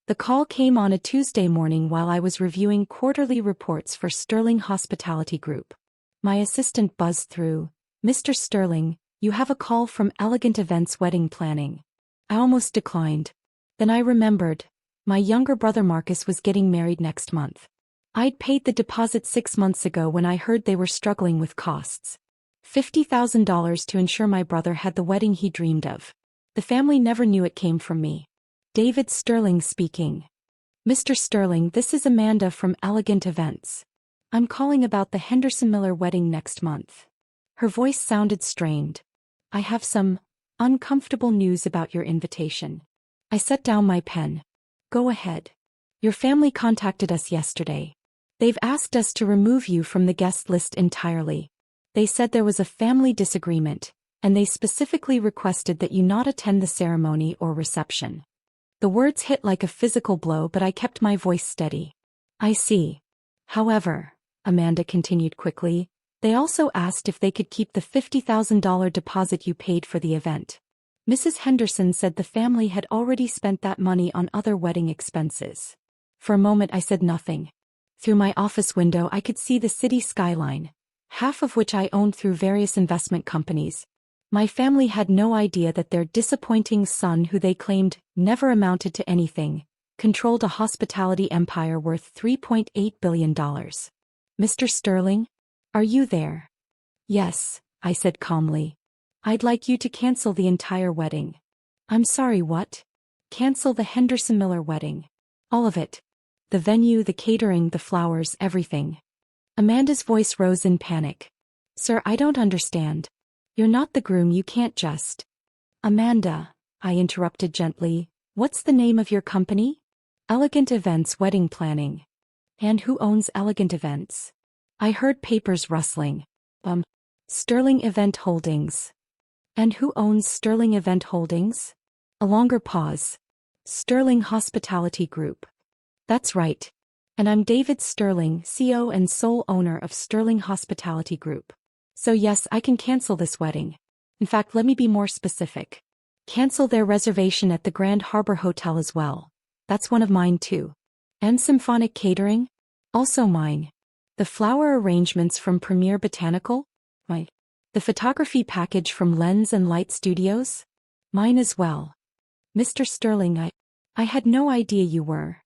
The call came on a Tuesday morning while I was reviewing quarterly reports for Sterling Hospitality Group. My assistant buzzed through. "Mr. Sterling, you have a call from Elegant Events Wedding Planning." I almost declined. Then I remembered. My younger brother Marcus was getting married next month. I'd paid the deposit 6 months ago when I heard they were struggling with costs. $50,000 to ensure my brother had the wedding he dreamed of. The family never knew it came from me. David Sterling speaking. "Mr. Sterling, this is Amanda from Elegant Events. I'm calling about the Henderson-Miller wedding next month." Her voice sounded strained. "I have some uncomfortable news about your invitation." I set down my pen. "Go ahead. Your family contacted us yesterday. They've asked us to remove you from the guest list entirely. They said there was a family disagreement, and they specifically requested that you not attend the ceremony or reception." The words hit like a physical blow, but I kept my voice steady. "I see. However," Amanda continued quickly, "they also asked if they could keep the $50,000 deposit you paid for the event." Mrs. Henderson said the family had already spent that money on other wedding expenses. For a moment I said nothing. Through my office window I could see the city skyline, half of which I owned through various investment companies. My family had no idea that their disappointing son, who they claimed never amounted to anything, controlled a hospitality empire worth $3.8 billion. "Mr. Sterling? Are you there?" "Yes," I said calmly. "I'd like you to cancel the entire wedding." "I'm sorry, what?" "Cancel the Henderson-Miller wedding. All of it. The venue, the catering, the flowers, everything." Amanda's voice rose in panic. "Sir, I don't understand. You're not the groom, you can't just—" "Amanda," I interrupted gently, "what's the name of your company?" "Elegant Events Wedding Planning." "And who owns Elegant Events?" I heard papers rustling. Sterling Event Holdings." "And who owns Sterling Event Holdings?" A longer pause. "Sterling Hospitality Group." "That's right. And I'm David Sterling, CEO and sole owner of Sterling Hospitality Group. So yes, I can cancel this wedding. In fact, let me be more specific. Cancel their reservation at the Grand Harbor Hotel as well. That's one of mine too. And Symphonic Catering? Also mine. The flower arrangements from Premier Botanical? Mine. The photography package from Lens and Light Studios? Mine as well." "Mr. Sterling, I had no idea you were."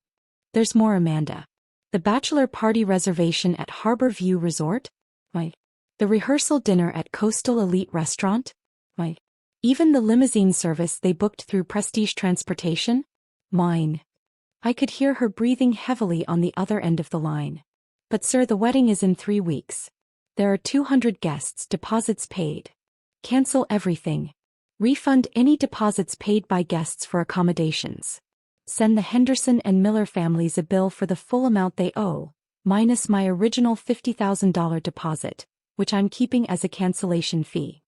"There's more, Amanda. The bachelor party reservation at Harbor View Resort? Mine. The rehearsal dinner at Coastal Elite Restaurant? Mine. Even the limousine service they booked through Prestige Transportation? Mine." I could hear her breathing heavily on the other end of the line. "But sir, the wedding is in 3 weeks. There are 200 guests, deposits paid. Cancel everything. Refund any deposits paid by guests for accommodations. Send the Henderson and Miller families a bill for the full amount they owe, minus my original $50,000 deposit, which I'm keeping as a cancellation fee.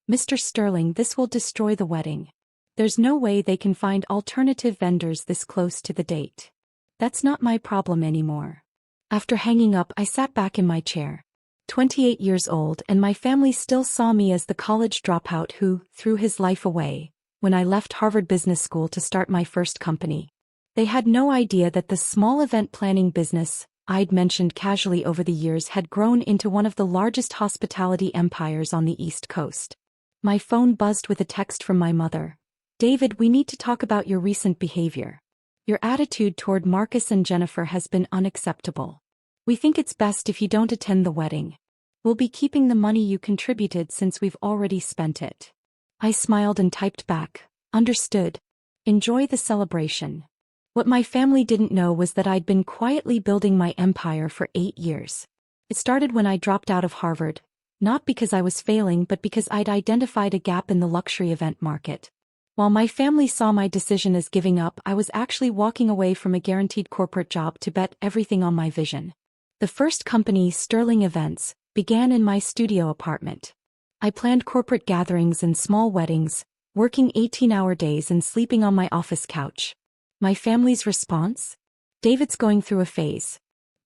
Mr. Sterling, this will destroy the wedding. There's no way they can find alternative vendors this close to the date. That's not my problem anymore." After hanging up, I sat back in my chair. 28 years old, and my family still saw me as the college dropout who threw his life away when I left Harvard Business School to start my first company. They had no idea that the small event planning business I'd mentioned casually over the years had grown into one of the largest hospitality empires on the East Coast. My phone buzzed with a text from my mother. "David, we need to talk about your recent behavior. Your attitude toward Marcus and Jennifer has been unacceptable. We think it's best if you don't attend the wedding. We'll be keeping the money you contributed since we've already spent it." I smiled and typed back, "Understood. Enjoy the celebration." What my family didn't know was that I'd been quietly building my empire for 8 years. It started when I dropped out of Harvard, not because I was failing but because I'd identified a gap in the luxury event market. While my family saw my decision as giving up, I was actually walking away from a guaranteed corporate job to bet everything on my vision. The first company, Sterling Events, began in my studio apartment. I planned corporate gatherings and small weddings, working 18-hour days and sleeping on my office couch. My family's response? "David's going through a phase.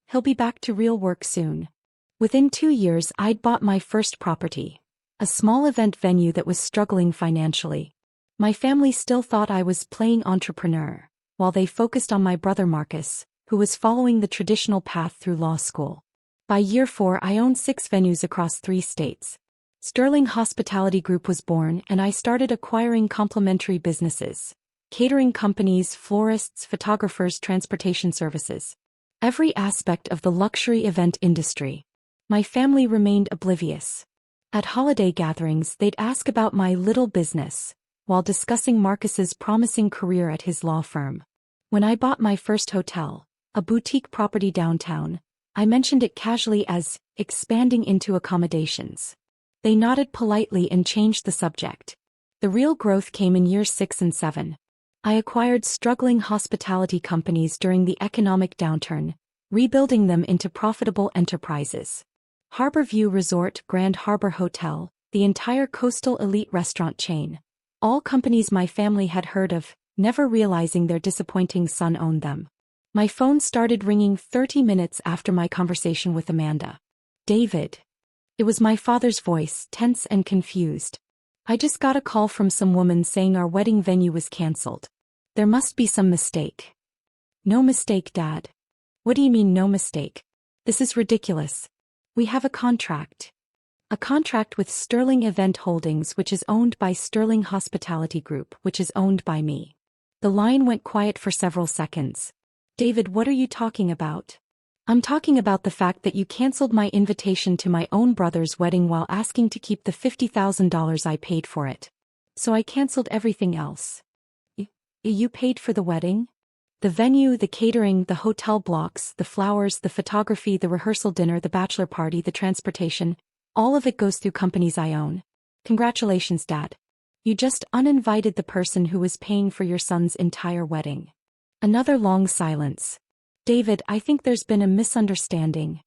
He'll be back to real work soon." Within 2 years, I'd bought my first property, a small event venue that was struggling financially. My family still thought I was playing entrepreneur, while they focused on my brother Marcus, who was following the traditional path through law school. By year 4, I owned 6 venues across 3 states. Sterling Hospitality Group was born, and I started acquiring complementary businesses: catering companies, florists, photographers, transportation services. Every aspect of the luxury event industry. My family remained oblivious. At holiday gatherings, they'd ask about my little business, while discussing Marcus's promising career at his law firm. When I bought my first hotel, a boutique property downtown, I mentioned it casually as expanding into accommodations. They nodded politely and changed the subject. The real growth came in years 6 and 7. I acquired struggling hospitality companies during the economic downturn, rebuilding them into profitable enterprises. Harborview Resort, Grand Harbor Hotel, the entire coastal elite restaurant chain. All companies my family had heard of, never realizing their disappointing son owned them. My phone started ringing 30 minutes after my conversation with Amanda. David. It was my father's voice, tense and confused. I just got a call from some woman saying our wedding venue was canceled. There must be some mistake. No mistake, Dad. What do you mean, no mistake? This is ridiculous. We have a contract. A contract with Sterling Event Holdings, which is owned by Sterling Hospitality Group, which is owned by me. The line went quiet for several seconds. David, what are you talking about? I'm talking about the fact that you canceled my invitation to my own brother's wedding while asking to keep the $50,000 I paid for it. So I canceled everything else. You paid for the wedding? The venue, the catering, the hotel blocks, the flowers, the photography, the rehearsal dinner, the bachelor party, the transportation, all of it goes through companies I own. Congratulations, Dad. You just uninvited the person who was paying for your son's entire wedding. Another long silence. David, I think there's been a misunderstanding.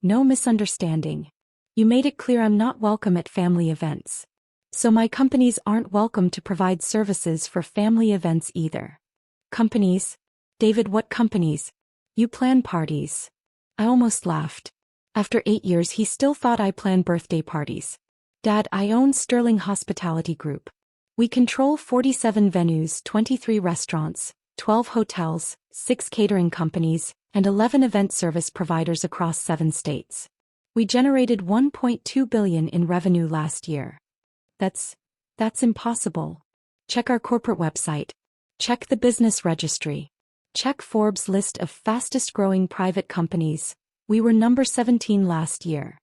No misunderstanding. You made it clear I'm not welcome at family events. So my companies aren't welcome to provide services for family events either. Companies? David, what companies? You plan parties. I almost laughed. After 8 years, he still thought I planned birthday parties. Dad, I own Sterling Hospitality Group. We control 47 venues, 23 restaurants, 12 hotels, 6 catering companies, and 11 event service providers across 7 states. We generated $1.2 billion in revenue last year. That's impossible. Check our corporate website. Check the business registry. Check Forbes' list of fastest-growing private companies. We were number 17 last year.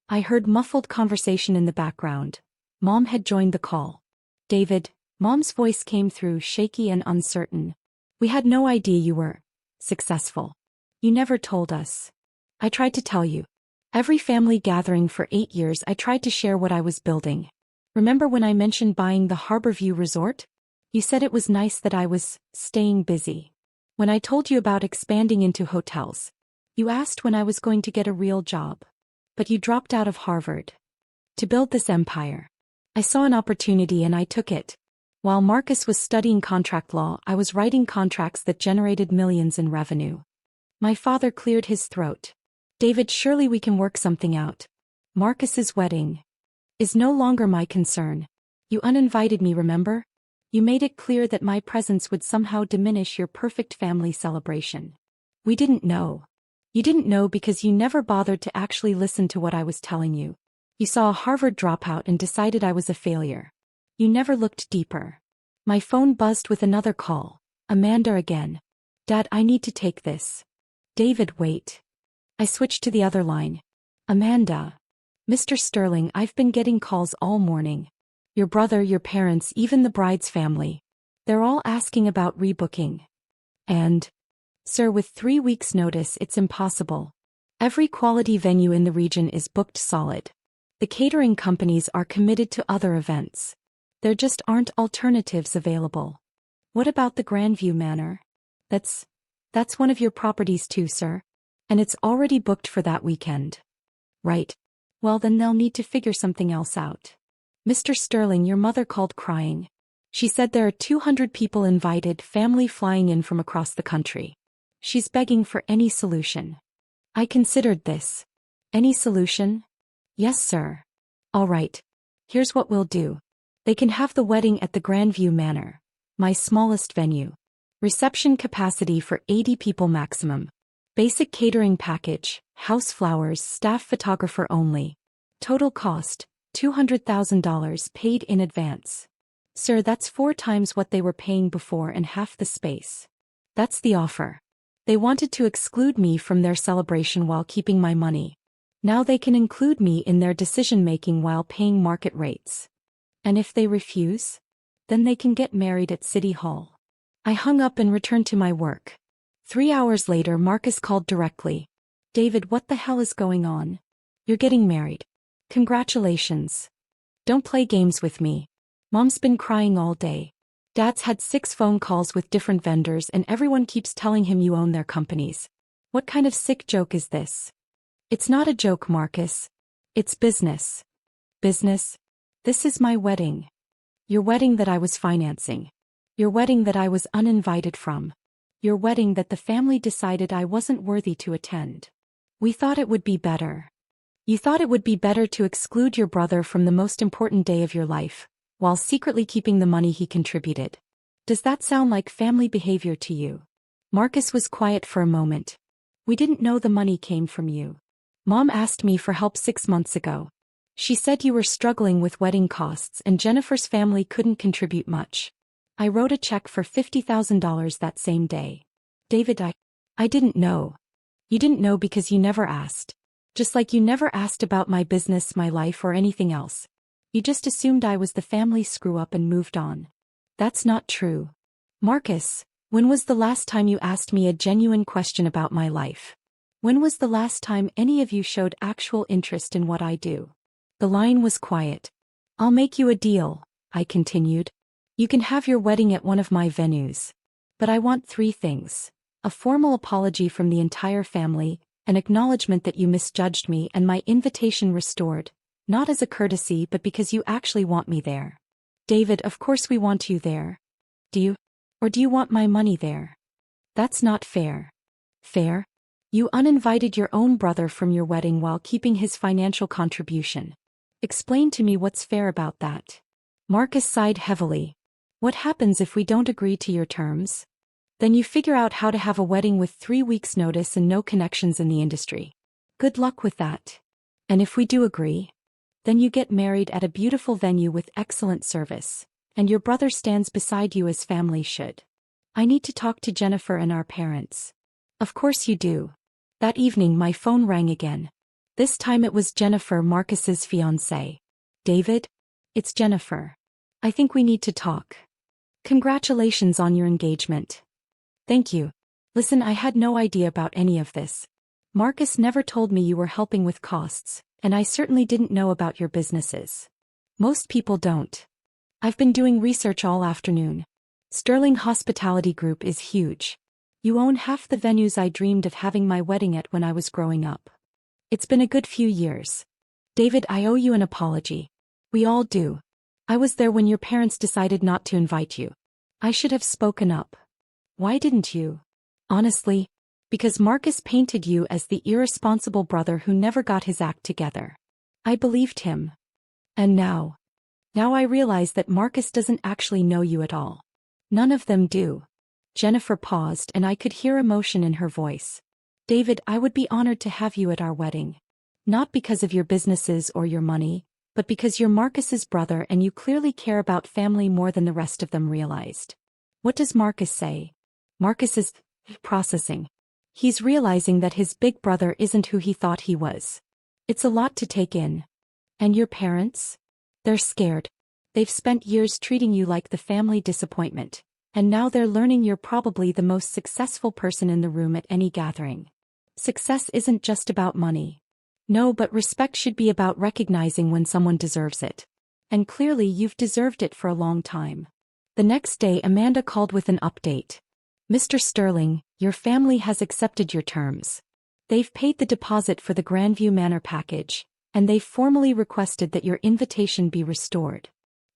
I heard muffled conversation in the background. Mom had joined the call. David, Mom's voice came through, shaky and uncertain. We had no idea you were successful. You never told us. I tried to tell you. Every family gathering for 8 years I tried to share what I was building. Remember when I mentioned buying the Harborview Resort? You said it was nice that I was staying busy. When I told you about expanding into hotels, you asked when I was going to get a real job. But you dropped out of Harvard. To build this empire. I saw an opportunity and I took it. While Marcus was studying contract law, I was writing contracts that generated millions in revenue. My father cleared his throat. David, surely we can work something out. Marcus's wedding is no longer my concern. You uninvited me, remember? You made it clear that my presence would somehow diminish your perfect family celebration. We didn't know. You didn't know because you never bothered to actually listen to what I was telling you. You saw a Harvard dropout and decided I was a failure. You never looked deeper. My phone buzzed with another call. Amanda again. Dad, I need to take this. David, wait. I switched to the other line. Amanda. Mr. Sterling, I've been getting calls all morning. Your brother, your parents, even the bride's family. They're all asking about rebooking. And, sir, with 3 weeks' notice, it's impossible. Every quality venue in the region is booked solid. The catering companies are committed to other events. There just aren't alternatives available. What about the Grandview Manor? That's one of your properties too, sir. And it's already booked for that weekend. Right. Well, then they'll need to figure something else out. Mr. Sterling, your mother called crying. She said there are 200 people invited, family flying in from across the country. She's begging for any solution. I considered this. Any solution? Yes, sir. All right. Here's what we'll do. They can have the wedding at the Grandview Manor, my smallest venue. Reception capacity for 80 people maximum. Basic catering package, house flowers, staff photographer only. Total cost, $200,000 paid in advance. Sir, that's 4 times what they were paying before and half the space. That's the offer. They wanted to exclude me from their celebration while keeping my money. Now they can include me in their decision-making while paying market rates. And if they refuse? Then they can get married at City Hall. I hung up and returned to my work. 3 hours later, Marcus called directly. David, what the hell is going on? You're getting married. Congratulations. Don't play games with me. Mom's been crying all day. Dad's had 6 phone calls with different vendors and everyone keeps telling him you own their companies. What kind of sick joke is this? It's not a joke, Marcus. It's business. Business? This is my wedding. Your wedding that I was financing. Your wedding that I was uninvited from. Your wedding that the family decided I wasn't worthy to attend. We thought it would be better. You thought it would be better to exclude your brother from the most important day of your life, while secretly keeping the money he contributed. Does that sound like family behavior to you? Marcus was quiet for a moment. We didn't know the money came from you. Mom asked me for help 6 months ago. She said you were struggling with wedding costs and Jennifer's family couldn't contribute much. I wrote a check for $50,000 that same day. David, I didn't know. You didn't know because you never asked. Just like you never asked about my business, my life, or anything else. You just assumed I was the family screw-up and moved on. That's not true. Marcus, when was the last time you asked me a genuine question about my life? When was the last time any of you showed actual interest in what I do? The line was quiet. I'll make you a deal, I continued. You can have your wedding at one of my venues. But I want 3 things. A formal apology from the entire family, an acknowledgement that you misjudged me, and my invitation restored, not as a courtesy but because you actually want me there. David, of course we want you there. Do you? Or do you want my money there? That's not fair. Fair? You uninvited your own brother from your wedding while keeping his financial contribution. Explain to me what's fair about that. Marcus sighed heavily. What happens if we don't agree to your terms? Then you figure out how to have a wedding with 3 weeks' notice and no connections in the industry. Good luck with that. And if we do agree? Then you get married at a beautiful venue with excellent service, and your brother stands beside you as family should. I need to talk to Jennifer and our parents. Of course you do. That evening my phone rang again. This time it was Jennifer, Marcus's fiancée. David? It's Jennifer. I think we need to talk. Congratulations on your engagement. Thank you. Listen, I had no idea about any of this. Marcus never told me you were helping with costs, and I certainly didn't know about your businesses. Most people don't. I've been doing research all afternoon. Sterling Hospitality Group is huge. You own half the venues I dreamed of having my wedding at when I was growing up. It's been a good few years. David, I owe you an apology. We all do. I was there when your parents decided not to invite you. I should have spoken up. Why didn't you? Honestly, because Marcus painted you as the irresponsible brother who never got his act together. I believed him. And now I realize that Marcus doesn't actually know you at all. None of them do. Jennifer paused and I could hear emotion in her voice. David, I would be honored to have you at our wedding. Not because of your businesses or your money, but because you're Marcus's brother and you clearly care about family more than the rest of them realized. What does Marcus say? Marcus is processing. He's realizing that his big brother isn't who he thought he was. It's a lot to take in. And your parents? They're scared. They've spent years treating you like the family disappointment, and now they're learning you're probably the most successful person in the room at any gathering. Success isn't just about money. No, but respect should be about recognizing when someone deserves it. And clearly you've deserved it for a long time. The next day Amanda called with an update. Mr. Sterling, your family has accepted your terms. They've paid the deposit for the Grandview Manor package, and they've formally requested that your invitation be restored.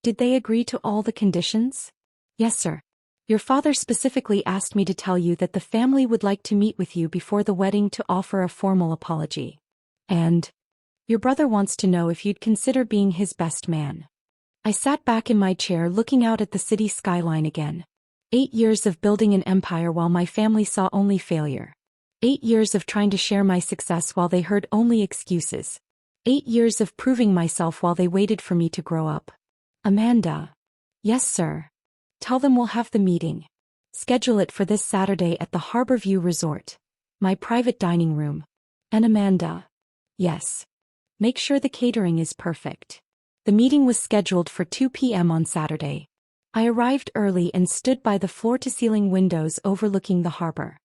Did they agree to all the conditions? Yes, sir. Your father specifically asked me to tell you that the family would like to meet with you before the wedding to offer a formal apology. And your brother wants to know if you'd consider being his best man. I sat back in my chair looking out at the city skyline again. 8 years of building an empire while my family saw only failure. 8 years of trying to share my success while they heard only excuses. 8 years of proving myself while they waited for me to grow up. Amanda. Yes, sir. Tell them we'll have the meeting. Schedule it for this Saturday at the Harborview Resort. My private dining room. And Amanda. Yes. Make sure the catering is perfect. The meeting was scheduled for 2 p.m. on Saturday. I arrived early and stood by the floor-to-ceiling windows overlooking the harbor.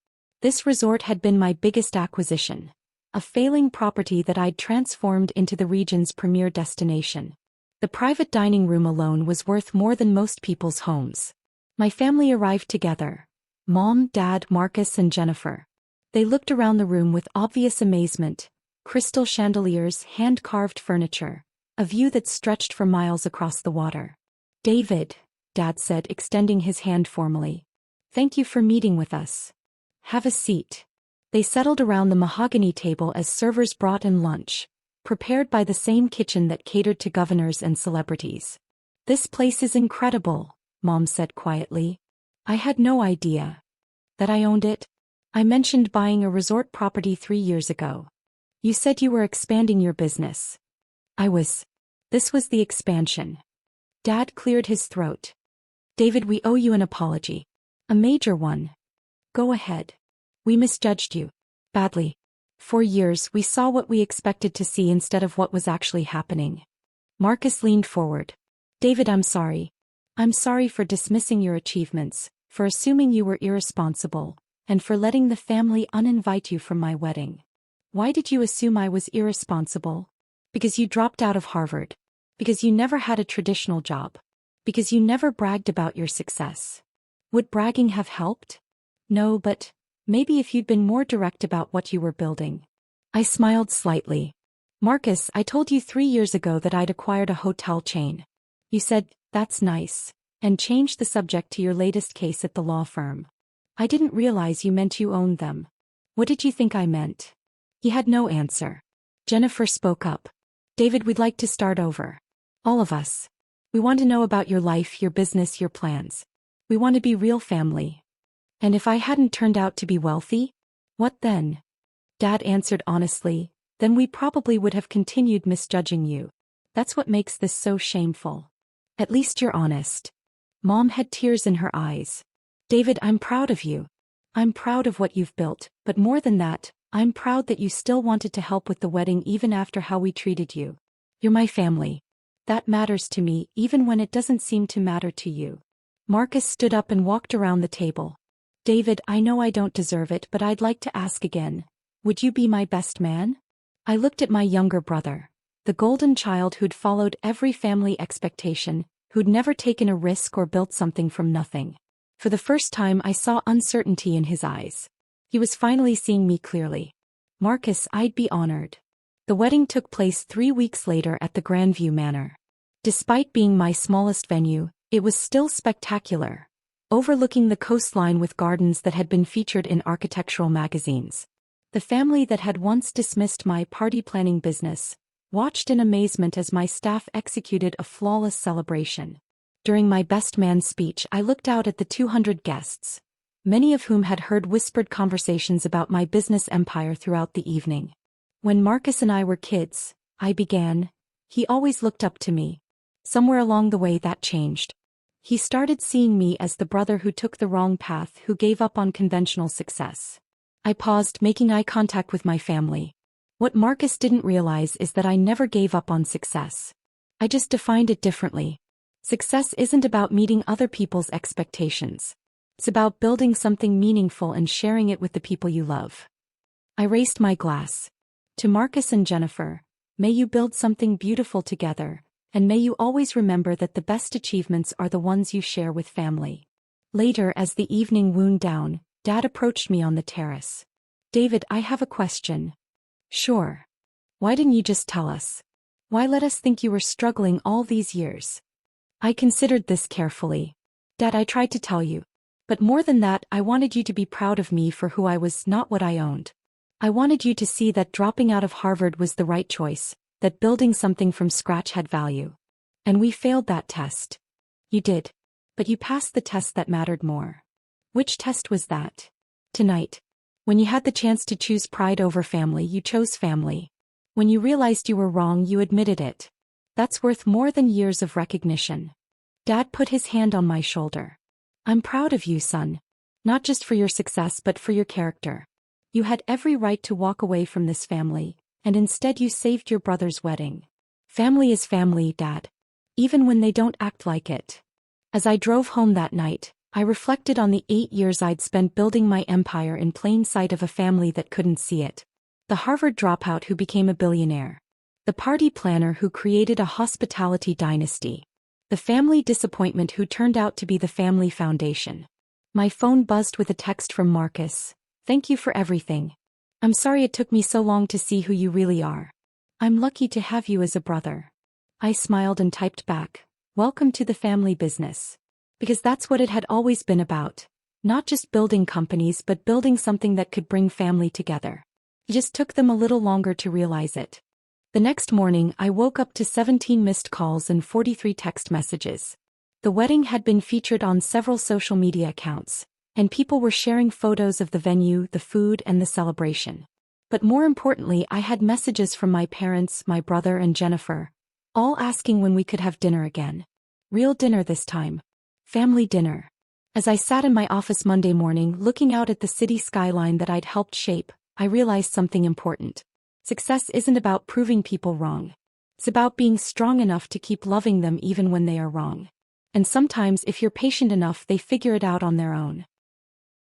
This resort had been my biggest acquisition, a failing property that I'd transformed into the region's premier destination. The private dining room alone was worth more than most people's homes. My family arrived together. Mom, Dad, Marcus, and Jennifer. They looked around the room with obvious amazement. Crystal chandeliers, hand-carved furniture, a view that stretched for miles across the water. David, Dad said, extending his hand formally. Thank you for meeting with us. Have a seat. They settled around the mahogany table as servers brought in lunch, prepared by the same kitchen that catered to governors and celebrities. This place is incredible, Mom said quietly. I had no idea that I owned it. I mentioned buying a resort property 3 years ago. You said you were expanding your business. I was. This was the expansion. Dad cleared his throat. David, we owe you an apology. A major one. Go ahead. We misjudged you. Badly. For years, we saw what we expected to see instead of what was actually happening. Marcus leaned forward. David, I'm sorry. I'm sorry for dismissing your achievements, for assuming you were irresponsible, and for letting the family uninvite you from my wedding. Why did you assume I was irresponsible? Because you dropped out of Harvard. Because you never had a traditional job. Because you never bragged about your success. Would bragging have helped? No, but maybe if you'd been more direct about what you were building. I smiled slightly. Marcus, I told you 3 years ago that I'd acquired a hotel chain. You said, that's nice, and changed the subject to your latest case at the law firm. I didn't realize you meant you owned them. What did you think I meant? He had no answer. Jennifer spoke up. David, we'd like to start over. All of us. We want to know about your life, your business, your plans. We want to be real family. And if I hadn't turned out to be wealthy? What then? Dad answered honestly, then we probably would have continued misjudging you. That's what makes this so shameful. At least you're honest. Mom had tears in her eyes. David, I'm proud of you. I'm proud of what you've built, but more than that, I'm proud that you still wanted to help with the wedding even after how we treated you. You're my family. That matters to me even when it doesn't seem to matter to you. Marcus stood up and walked around the table. David, I know I don't deserve it, but I'd like to ask again. Would you be my best man? I looked at my younger brother, the golden child who'd followed every family expectation, who'd never taken a risk or built something from nothing. For the first time I saw uncertainty in his eyes. He was finally seeing me clearly. Marcus, I'd be honored. The wedding took place 3 weeks later at the Grandview Manor. Despite being my smallest venue, it was still spectacular, overlooking the coastline with gardens that had been featured in architectural magazines. The family that had once dismissed my party planning business watched in amazement as my staff executed a flawless celebration. During my best man speech, I looked out at the 200 guests, many of whom had heard whispered conversations about my business empire throughout the evening. When Marcus and I were kids, I began, he always looked up to me. Somewhere along the way that changed. He started seeing me as the brother who took the wrong path, who gave up on conventional success. I paused, making eye contact with my family. What Marcus didn't realize is that I never gave up on success. I just defined it differently. Success isn't about meeting other people's expectations. It's about building something meaningful and sharing it with the people you love. I raised my glass. To Marcus and Jennifer, may you build something beautiful together, and may you always remember that the best achievements are the ones you share with family. Later, as the evening wound down, Dad approached me on the terrace. David, I have a question. Sure. Why didn't you just tell us? Why let us think you were struggling all these years? I considered this carefully. Dad, I tried to tell you. But more than that, I wanted you to be proud of me for who I was, not what I owned. I wanted you to see that dropping out of Harvard was the right choice, that building something from scratch had value. And we failed that test. You did. but you passed the test that mattered more. Which test was that? Tonight. When you had the chance to choose pride over family, you chose family. When you realized you were wrong, you admitted it. That's worth more than years of recognition. Dad put his hand on my shoulder. I'm proud of you, son. Not just for your success but for your character. You had every right to walk away from this family, and instead you saved your brother's wedding. Family is family, Dad. Even when they don't act like it. As I drove home that night, I reflected on the 8 years I'd spent building my empire in plain sight of a family that couldn't see it. The Harvard dropout who became a billionaire. The party planner who created a hospitality dynasty. The family disappointment who turned out to be the family foundation. My phone buzzed with a text from Marcus. Thank you for everything. I'm sorry it took me so long to see who you really are. I'm lucky to have you as a brother. I smiled and typed back, welcome to the family business. Because that's what it had always been about. Not just building companies but building something that could bring family together. It just took them a little longer to realize it. The next morning I woke up to 17 missed calls and 43 text messages. The wedding had been featured on several social media accounts, and people were sharing photos of the venue, the food, and the celebration. But more importantly, I had messages from my parents, my brother, and Jennifer, all asking when we could have dinner again. Real dinner this time. Family dinner. As I sat in my office Monday morning looking out at the city skyline that I'd helped shape, I realized something important. Success isn't about proving people wrong. It's about being strong enough to keep loving them even when they are wrong. And sometimes if you're patient enough, they figure it out on their own.